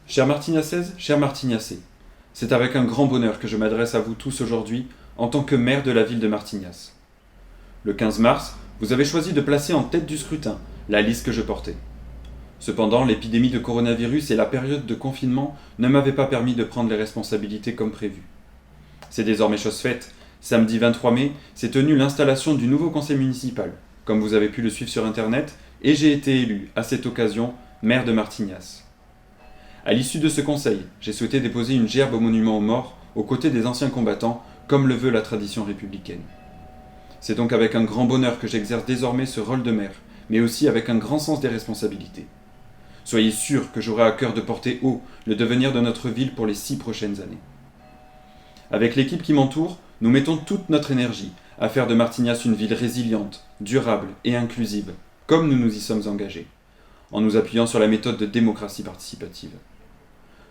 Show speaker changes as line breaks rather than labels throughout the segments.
Chère Martignassaise, chère Martignassais, c'est avec un grand bonheur que je m'adresse à vous tous aujourd'hui en tant que maire de la ville de Martignas. Le 15 mars, vous avez choisi de placer en tête du scrutin la liste que je portais. Cependant, l'épidémie de coronavirus et la période de confinement ne m'avaient pas permis de prendre les responsabilités comme prévu. C'est désormais chose faite. Samedi 23 mai, s'est tenue l'installation du nouveau conseil municipal, comme vous avez pu le suivre sur internet, et j'ai été élu, à cette occasion, maire de Martignas. À l'issue de ce conseil, j'ai souhaité déposer une gerbe au monument aux morts, aux côtés des anciens combattants, comme le veut la tradition républicaine. C'est donc avec un grand bonheur que j'exerce désormais ce rôle de maire, mais aussi avec un grand sens des responsabilités. Soyez sûrs que j'aurai à cœur de porter haut le devenir de notre ville pour les 6 prochaines années. Avec l'équipe qui m'entoure, nous mettons toute notre énergie à faire de Martignas une ville résiliente, durable et inclusive, comme nous nous y sommes engagés, en nous appuyant sur la méthode de démocratie participative.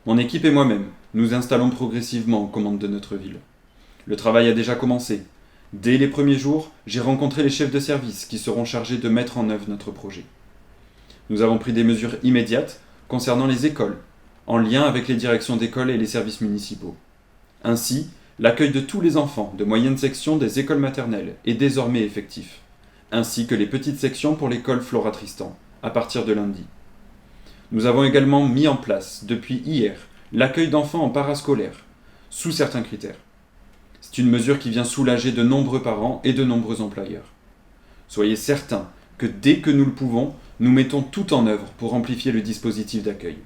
Mon équipe et moi-même, nous installons progressivement aux commandes de notre ville. Le travail a déjà commencé. Dès les premiers jours, j'ai rencontré les chefs de service qui seront chargés de mettre en œuvre notre projet. Nous avons pris des mesures immédiates concernant les écoles, en lien avec les directions d'école et les services municipaux. Ainsi, l'accueil de tous les enfants de moyenne section des écoles maternelles est désormais effectif, ainsi que les petites sections pour l'école Flora Tristan, à partir de lundi. Nous avons également mis en place, depuis hier, l'accueil d'enfants en parascolaire, sous certains critères. C'est une mesure qui vient soulager de nombreux parents et de nombreux employeurs. Soyez certains que dès que nous le pouvons, nous mettons tout en œuvre pour amplifier le dispositif d'accueil.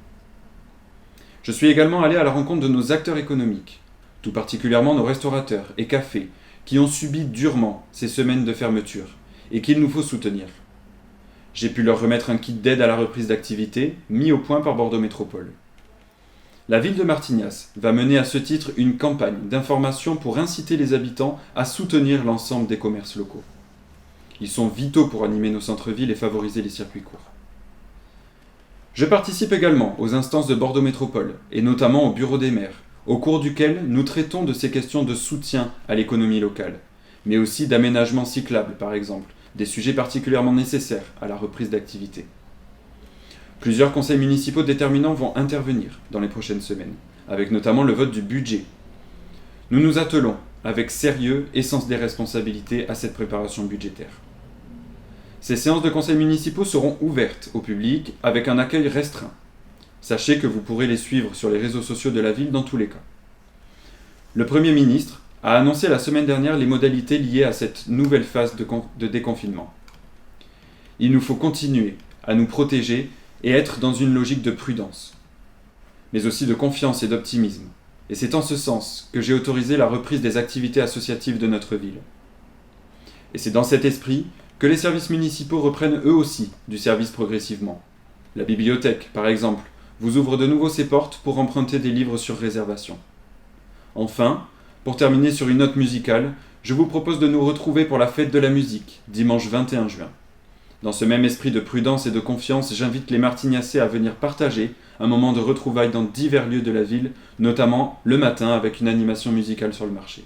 Je suis également allé à la rencontre de nos acteurs économiques, tout particulièrement nos restaurateurs et cafés, qui ont subi durement ces semaines de fermeture et qu'il nous faut soutenir. J'ai pu leur remettre un kit d'aide à la reprise d'activité mis au point par Bordeaux Métropole. La ville de Martignas va mener à ce titre une campagne d'information pour inciter les habitants à soutenir l'ensemble des commerces locaux. Ils sont vitaux pour animer nos centres-villes et favoriser les circuits courts. Je participe également aux instances de Bordeaux Métropole, et notamment au bureau des maires, au cours duquel nous traitons de ces questions de soutien à l'économie locale, mais aussi d'aménagement cyclable par exemple, des sujets particulièrement nécessaires à la reprise d'activité. Plusieurs conseils municipaux déterminants vont intervenir dans les prochaines semaines, avec notamment le vote du budget. Nous nous attelons avec sérieux et sens des responsabilités à cette préparation budgétaire. Ces séances de conseils municipaux seront ouvertes au public avec un accueil restreint. Sachez que vous pourrez les suivre sur les réseaux sociaux de la ville dans tous les cas. Le Premier ministre a annoncé la semaine dernière les modalités liées à cette nouvelle phase de déconfinement. Il nous faut continuer à nous protéger et être dans une logique de prudence, mais aussi de confiance et d'optimisme. Et c'est en ce sens que j'ai autorisé la reprise des activités associatives de notre ville. Et c'est dans cet esprit que les services municipaux reprennent eux aussi du service progressivement. La bibliothèque, par exemple, vous ouvre de nouveau ses portes pour emprunter des livres sur réservation. Enfin, pour terminer sur une note musicale, je vous propose de nous retrouver pour la fête de la musique, dimanche 21 juin. Dans ce même esprit de prudence et de confiance, j'invite les Martignassais à venir partager un moment de retrouvailles dans divers lieux de la ville, notamment le matin avec une animation musicale sur le marché.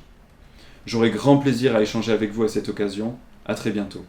J'aurai grand plaisir à échanger avec vous à cette occasion. À très bientôt.